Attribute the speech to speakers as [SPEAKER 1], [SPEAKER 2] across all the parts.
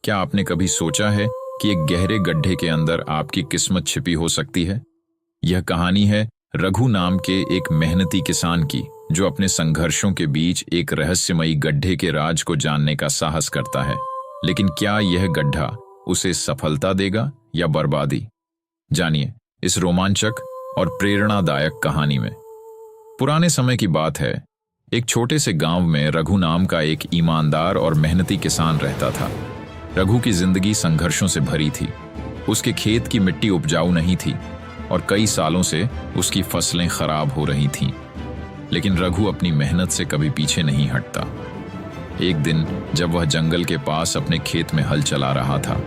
[SPEAKER 1] क्या आपने कभी सोचा है कि एक गहरे गड्ढे के अंदर आपकी किस्मत छिपी हो सकती है? यह कहानी है रघु नाम के एक मेहनती किसान की, जो अपने संघर्षों के बीच एक रहस्यमयी गड्ढे के राज को जानने का साहस करता है। लेकिन क्या यह गड्ढा उसे सफलता देगा या बर्बादी? जानिए इस रोमांचक और प्रेरणादायक कहानी में। पुराने समय की बात है। एक छोटे से गांव में रघु नाम का एक ईमानदार और मेहनती किसान रहता था। रघु की जिंदगी संघर्षों से भरी थी। उसके खेत की मिट्टी उपजाऊ नहीं थी और कई सालों से उसकी फसलें खराब हो रही थीं। लेकिन रघु अपनी मेहनत से कभी पीछे नहीं हटता। एक दिन जब वह जंगल के पास अपने खेत में हल चला रहा था,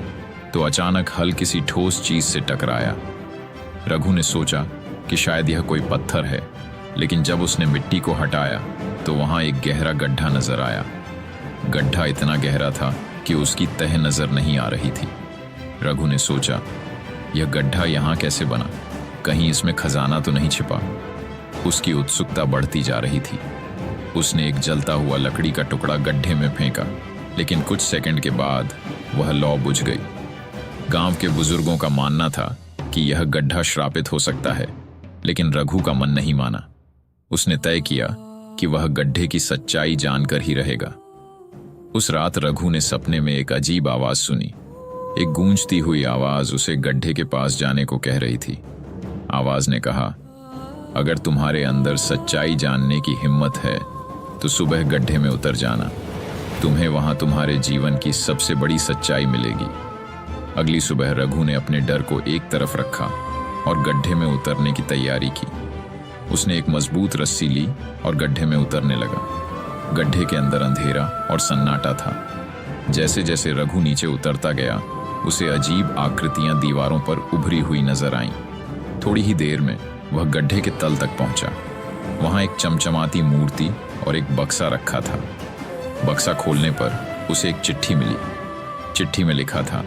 [SPEAKER 1] तो अचानक हल किसी ठोस चीज से टकराया। रघु ने सोचा कि शायद यह कोई पत्थर है, लेकिन जब उसने मिट्टी को हटाया तो वहां एक गहरा गड्ढा नजर आया। गड्ढा इतना गहरा था कि उसकी तह नजर नहीं आ रही थी। रघु ने सोचा, यह गड्ढा यहाँ कैसे बना? कहीं इसमें खजाना तो नहीं छिपा? उसकी उत्सुकता बढ़ती जा रही थी। उसने एक जलता हुआ लकड़ी का टुकड़ा गड्ढे में फेंका, लेकिन कुछ सेकंड के बाद वह लौ बुझ गई। गांव के बुजुर्गों का मानना था कि यह गड्ढा श्रापित हो सकता है, लेकिन रघु का मन नहीं माना। उसने तय किया कि वह गड्ढे की सच्चाई जानकर ही रहेगा। उस रात रघु ने सपने में एक अजीब आवाज सुनी। एक गूंजती हुई आवाज उसे गड्ढे के पास जाने को कह रही थी। आवाज ने कहा, अगर तुम्हारे अंदर सच्चाई जानने की हिम्मत है तो सुबह गड्ढे में उतर जाना। तुम्हें वहां तुम्हारे जीवन की सबसे बड़ी सच्चाई मिलेगी। अगली सुबह रघु ने अपने डर को एक तरफ रखा और गड्ढे में उतरने की तैयारी की। उसने एक मजबूत रस्सी ली और गड्ढे में उतरने लगा। गड्ढे के अंदर अंधेरा और सन्नाटा था। जैसे जैसे रघु नीचे उतरता गया, उसे अजीब आकृतियां दीवारों पर उभरी हुई नजर आईं। थोड़ी ही देर में वह गड्ढे के तल तक पहुंचा। वहां एक चमचमाती मूर्ति और एक बक्सा रखा था। बक्सा खोलने पर उसे एक चिट्ठी मिली। चिट्ठी में लिखा था,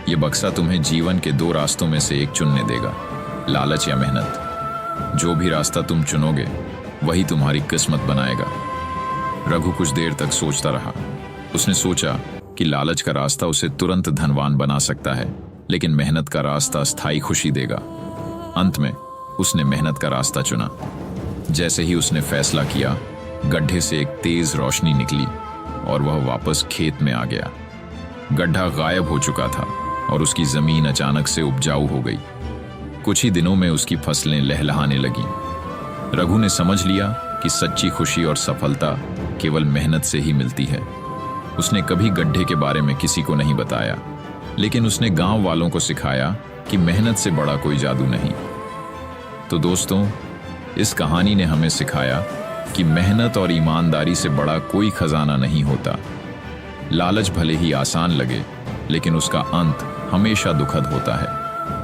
[SPEAKER 1] यह बक्सा तुम्हें जीवन के दो रास्तों में से एक चुनने देगा, लालच या मेहनत। जो भी रास्ता तुम चुनोगे वही तुम्हारी किस्मत बनाएगा। रघु कुछ देर तक सोचता रहा। उसने सोचा कि लालच का रास्ता उसे तुरंत धनवान बना सकता है, लेकिन मेहनत का रास्ता स्थायी खुशी देगा। अंत में उसने मेहनत का रास्ता चुना। जैसे ही उसने फैसला किया, गड्ढे से एक तेज रोशनी निकली और वह वापस खेत में आ गया। गड्ढा गायब हो चुका था और उसकी जमीन अचानक से उपजाऊ हो गई। कुछ ही दिनों में उसकी फसलें लहलहाने लगीं। रघु ने समझ लिया कि सच्ची खुशी और सफलता केवल मेहनत से ही मिलती है। उसने कभी गड्ढे के बारे में किसी को नहीं बताया, लेकिन उसने गांव वालों को सिखाया कि मेहनत से बड़ा कोई जादू नहीं। तो दोस्तों, इस कहानी ने हमें सिखाया कि मेहनत और ईमानदारी से बड़ा कोई खजाना नहीं होता। लालच भले ही आसान लगे, लेकिन उसका अंत हमेशा दुखद होता है।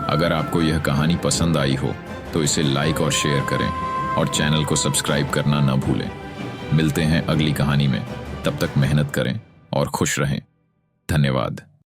[SPEAKER 1] अगर आपको यह कहानी पसंद आई हो तो इसे लाइक और शेयर करें और चैनल को सब्सक्राइब करना न भूलें। मिलते हैं अगली कहानी में। तब तक मेहनत करें और खुश रहें। धन्यवाद।